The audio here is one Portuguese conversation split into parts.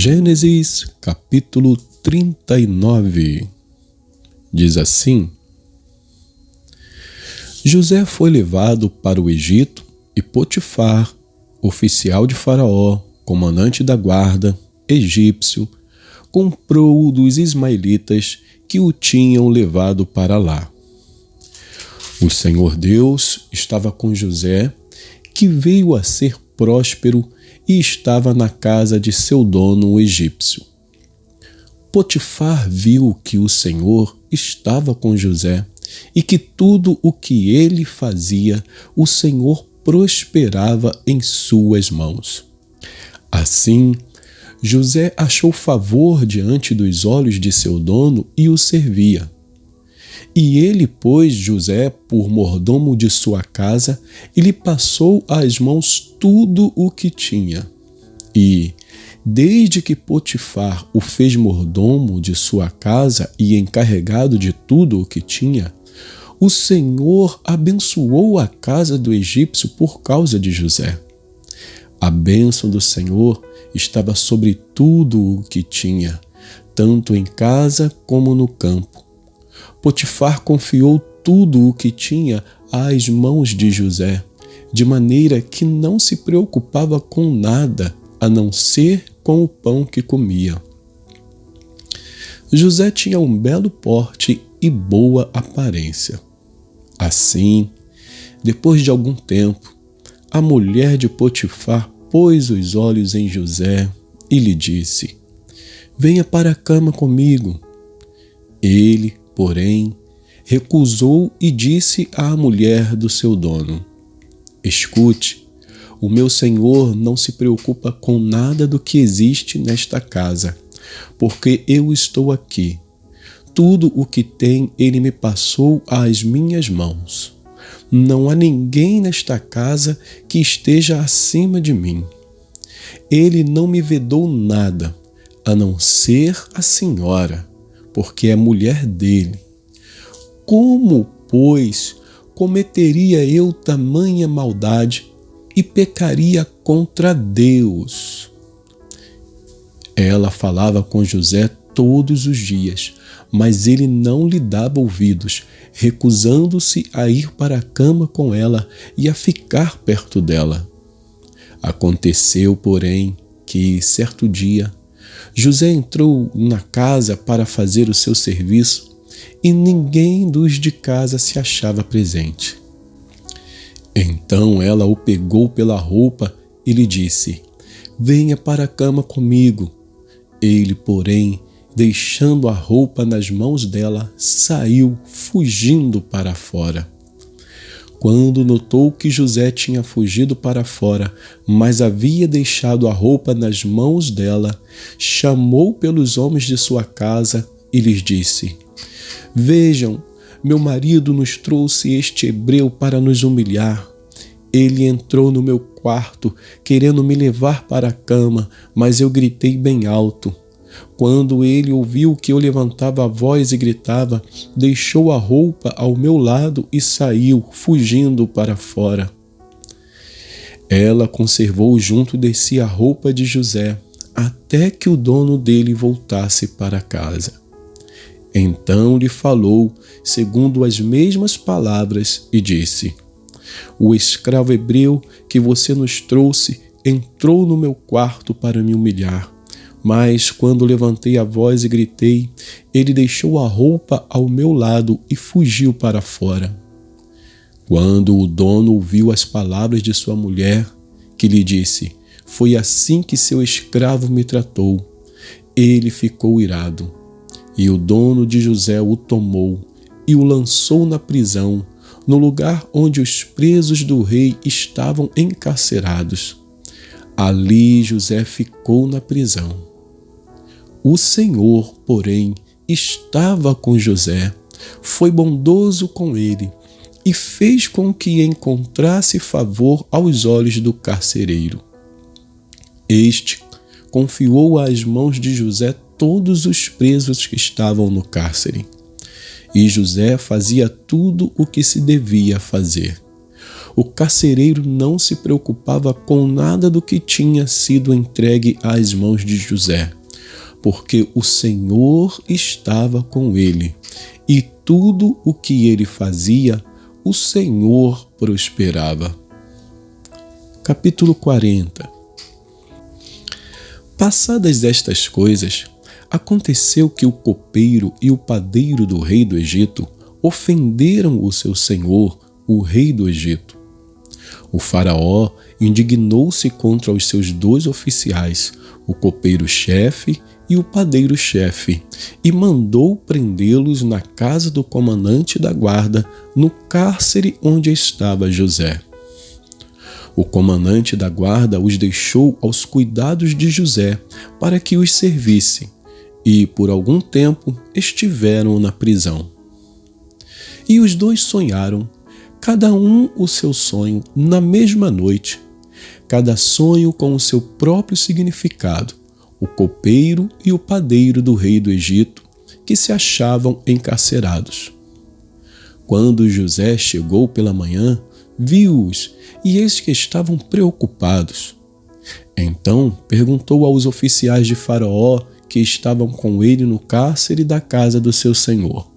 Gênesis capítulo 39 diz assim: José foi levado para o Egito e Potifar, oficial de Faraó, comandante da guarda, egípcio, comprou-o dos ismaelitas que o tinham levado para lá. O Senhor Deus estava com José, que veio a ser próspero e estava na casa de seu dono, o egípcio. Potifar viu que o Senhor estava com José e que tudo o que ele fazia, o Senhor prosperava em suas mãos. Assim, José achou favor diante dos olhos de seu dono e o servia. E ele pôs José por mordomo de sua casa e lhe passou às mãos tudo o que tinha. E, desde que Potifar o fez mordomo de sua casa e encarregado de tudo o que tinha, o Senhor abençoou a casa do egípcio por causa de José. A bênção do Senhor estava sobre tudo o que tinha, tanto em casa como no campo. Potifar confiou tudo o que tinha às mãos de José, de maneira que não se preocupava com nada, a não ser com o pão que comia. José tinha um belo porte e boa aparência. Assim, depois de algum tempo, a mulher de Potifar pôs os olhos em José e lhe disse: "Venha para a cama comigo." Ele, porém, recusou e disse à mulher do seu dono: "Escute, o meu senhor não se preocupa com nada do que existe nesta casa, porque eu estou aqui. Tudo o que tem ele me passou às minhas mãos. Não há ninguém nesta casa que esteja acima de mim. Ele não me vedou nada, a não ser a senhora, porque é mulher dele. Como, pois, cometeria eu tamanha maldade e pecaria contra Deus?" Ela falava com José todos os dias, mas ele não lhe dava ouvidos, recusando-se a ir para a cama com ela e a ficar perto dela. Aconteceu, porém, que, certo dia, José entrou na casa para fazer o seu serviço e ninguém dos de casa se achava presente. Então ela o pegou pela roupa e lhe disse: "Venha para a cama comigo." Ele, porém, deixando a roupa nas mãos dela, saiu fugindo para fora. Quando notou que José tinha fugido para fora, mas havia deixado a roupa nas mãos dela, chamou pelos homens de sua casa e lhes disse: "Vejam, meu marido nos trouxe este hebreu para nos humilhar. Ele entrou no meu quarto, querendo me levar para a cama, mas eu gritei bem alto. Quando ele ouviu que eu levantava a voz e gritava, deixou a roupa ao meu lado e saiu, fugindo para fora." Ela conservou junto de si a roupa de José, até que o dono dele voltasse para casa. Então lhe falou, segundo as mesmas palavras, e disse: "O escravo hebreu que você nos trouxe entrou no meu quarto para me humilhar. Mas quando levantei a voz e gritei, ele deixou a roupa ao meu lado e fugiu para fora." Quando o dono ouviu as palavras de sua mulher, que lhe disse: "Foi assim que seu escravo me tratou," ele ficou irado. E o dono de José o tomou e o lançou na prisão, no lugar onde os presos do rei estavam encarcerados. Ali José ficou na prisão. O Senhor, porém, estava com José, foi bondoso com ele e fez com que encontrasse favor aos olhos do carcereiro. Este confiou às mãos de José todos os presos que estavam no cárcere. E José fazia tudo o que se devia fazer. O carcereiro não se preocupava com nada do que tinha sido entregue às mãos de José, porque o Senhor estava com ele, e tudo o que ele fazia, o Senhor prosperava. Capítulo 40. Passadas estas coisas, aconteceu que o copeiro e o padeiro do rei do Egito ofenderam o seu senhor, o rei do Egito. O faraó indignou-se contra os seus 2 oficiais, o copeiro-chefe e o padeiro-chefe, e mandou prendê-los na casa do comandante da guarda, no cárcere onde estava José. O comandante da guarda os deixou aos cuidados de José para que os servisse, e por algum tempo estiveram na prisão. E os 2 sonharam, cada um o seu sonho, na mesma noite, cada sonho com o seu próprio significado, o copeiro e o padeiro do rei do Egito, que se achavam encarcerados. Quando José chegou pela manhã, viu-os, e eis que estavam preocupados. Então perguntou aos oficiais de Faraó que estavam com ele no cárcere da casa do seu senhor: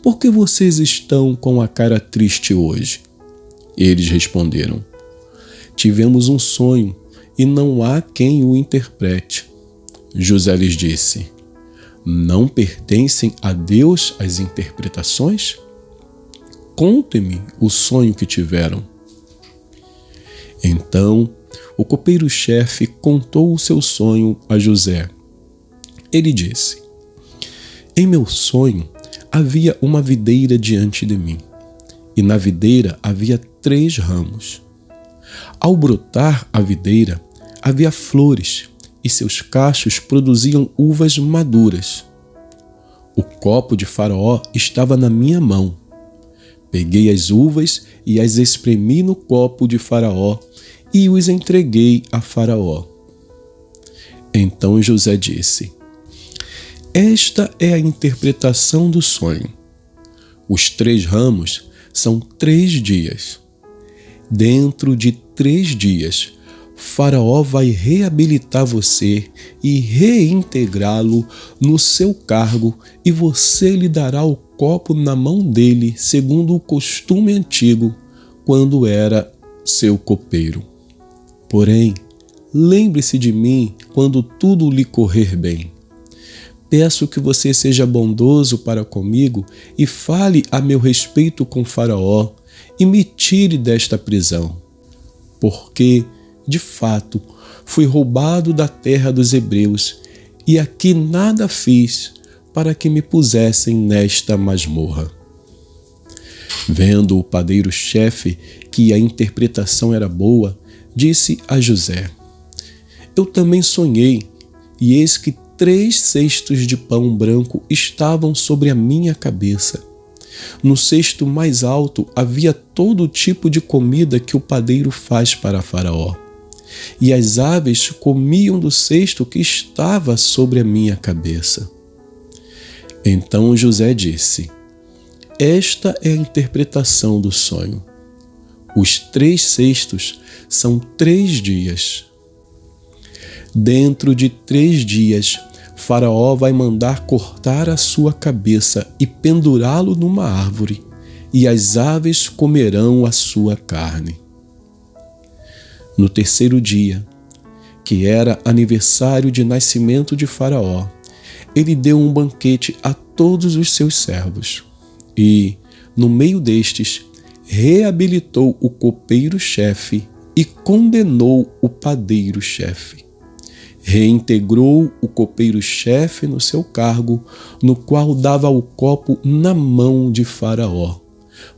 por que vocês estão com a cara triste hoje? Eles responderam: tivemos um sonho e não há quem o interprete. José lhes disse: não pertencem a Deus as interpretações? Contem-me o sonho que tiveram. Então o copeiro-chefe contou o seu sonho a José. Ele disse: em meu sonho havia uma videira diante de mim, e na videira havia 3 ramos. Ao brotar a videira, havia flores, e seus cachos produziam uvas maduras. O copo de Faraó estava na minha mão. Peguei as uvas e as espremi no copo de Faraó, e os entreguei a Faraó. Então José disse: esta é a interpretação do sonho. Os 3 ramos são 3 dias. Dentro de 3 dias, Faraó vai reabilitar você e reintegrá-lo no seu cargo, e você lhe dará o copo na mão dele, segundo o costume antigo, quando era seu copeiro. Porém, lembre-se de mim quando tudo lhe correr bem. Peço que você seja bondoso para comigo e fale a meu respeito com Faraó e me tire desta prisão, porque, de fato, fui roubado da terra dos hebreus e aqui nada fiz para que me pusessem nesta masmorra. Vendo o padeiro-chefe que a interpretação era boa, disse a José: eu também sonhei, e eis que 3 cestos de pão branco estavam sobre a minha cabeça. No cesto mais alto havia todo tipo de comida que o padeiro faz para Faraó. E as aves comiam do cesto que estava sobre a minha cabeça. Então José disse: esta é a interpretação do sonho. Os 3 cestos são 3 dias. Dentro de 3 dias, Faraó vai mandar cortar a sua cabeça e pendurá-lo numa árvore, e as aves comerão a sua carne. No 3º dia, que era aniversário de nascimento de Faraó, ele deu um banquete a todos os seus servos, e, no meio destes, reabilitou o copeiro-chefe e condenou o padeiro-chefe. Reintegrou o copeiro-chefe no seu cargo, no qual dava o copo na mão de Faraó,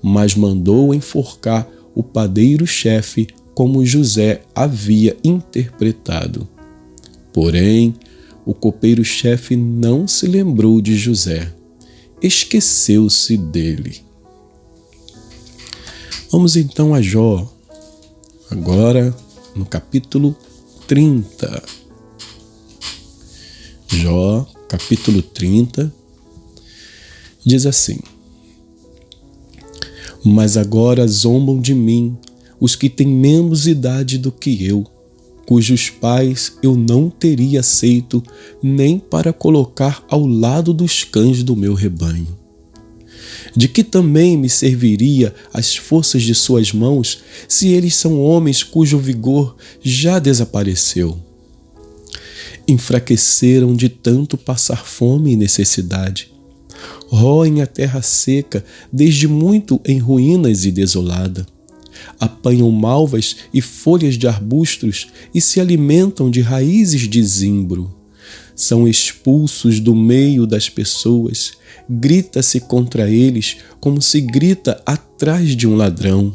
mas mandou enforcar o padeiro-chefe como José havia interpretado. Porém, o copeiro-chefe não se lembrou de José, esqueceu-se dele. Vamos então a Jó, agora no capítulo 30. Jó, capítulo 30, diz assim: mas agora zombam de mim os que têm menos idade do que eu, cujos pais eu não teria aceito nem para colocar ao lado dos cães do meu rebanho. De que também me serviria as forças de suas mãos, se eles são homens cujo vigor já desapareceu? Enfraqueceram de tanto passar fome e necessidade. Roem a terra seca, desde muito em ruínas e desolada. Apanham malvas e folhas de arbustos e se alimentam de raízes de zimbro. São expulsos do meio das pessoas. Grita-se contra eles como se grita atrás de um ladrão.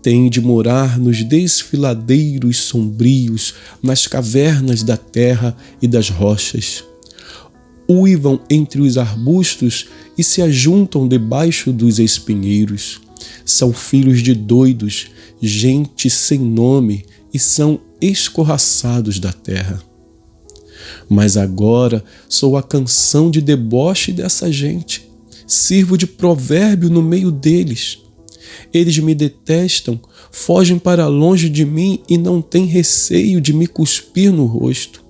Têm de morar nos desfiladeiros sombrios, nas cavernas da terra e das rochas. Uivam entre os arbustos e se ajuntam debaixo dos espinheiros. São filhos de doidos, gente sem nome, e são escorraçados da terra. Mas agora sou a canção de deboche dessa gente. Sirvo de provérbio no meio deles. Eles me detestam, fogem para longe de mim e não têm receio de me cuspir no rosto.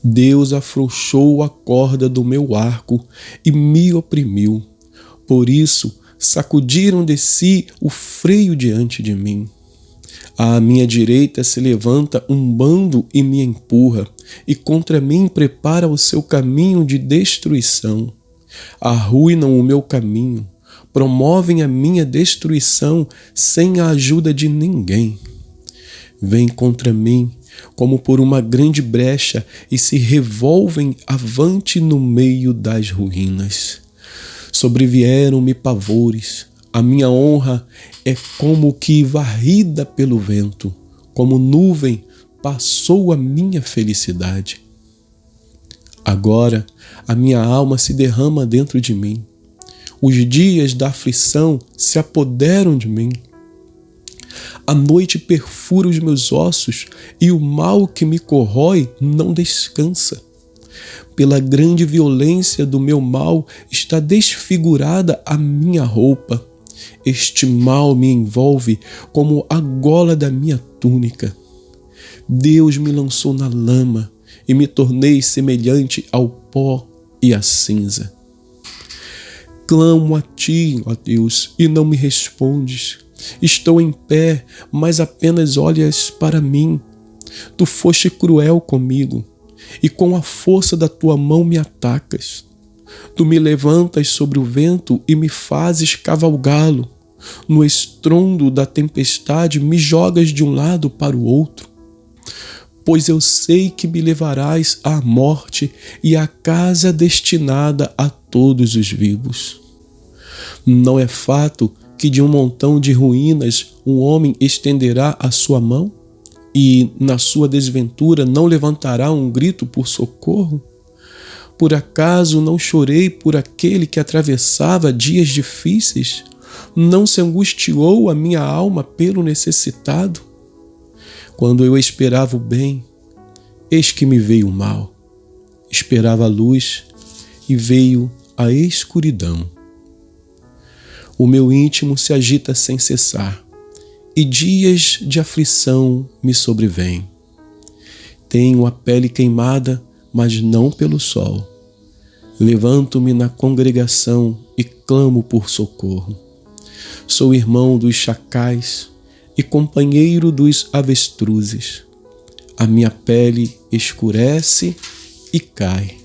Deus afrouxou a corda do meu arco e me oprimiu. Por isso, sacudiram de si o freio diante de mim. À minha direita se levanta um bando e me empurra, e contra mim prepara o seu caminho de destruição. Arruinam o meu caminho, promovem a minha destruição sem a ajuda de ninguém. Vêm contra mim como por uma grande brecha e se revolvem avante no meio das ruínas. Sobrevieram-me pavores, a minha honra é como que varrida pelo vento, como nuvem passou a minha felicidade. Agora a minha alma se derrama dentro de mim, os dias da aflição se apoderam de mim. A noite perfura os meus ossos e o mal que me corrói não descansa. Pela grande violência do meu mal está desfigurada a minha roupa. Este mal me envolve como a gola da minha túnica. Deus me lançou na lama e me tornei semelhante ao pó e à cinza. Clamo a ti, ó Deus, e não me respondes. Estou em pé, mas apenas olhas para mim. Tu foste cruel comigo, e com a força da tua mão me atacas. Tu me levantas sobre o vento e me fazes cavalgá-lo. No estrondo da tempestade me jogas de um lado para o outro. Pois eu sei que me levarás à morte e à casa destinada a todos os vivos. Não é fato que de um montão de ruínas um homem estenderá a sua mão e, na sua desventura, não levantará um grito por socorro? Por acaso não chorei por aquele que atravessava dias difíceis? Não se angustiou a minha alma pelo necessitado? Quando eu esperava o bem, eis que me veio o mal. Esperava a luz e veio a escuridão. O meu íntimo se agita sem cessar, e dias de aflição me sobrevêm. Tenho a pele queimada, mas não pelo sol. Levanto-me na congregação e clamo por socorro. Sou irmão dos chacais e companheiro dos avestruzes. A minha pele escurece e cai.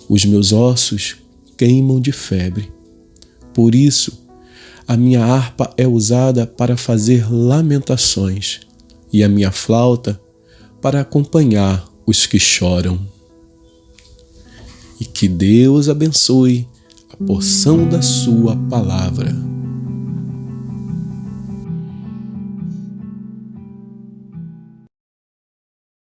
Os meus ossos queimam de febre. Por isso, a minha harpa é usada para fazer lamentações e a minha flauta para acompanhar os que choram. E que Deus abençoe a porção da sua palavra.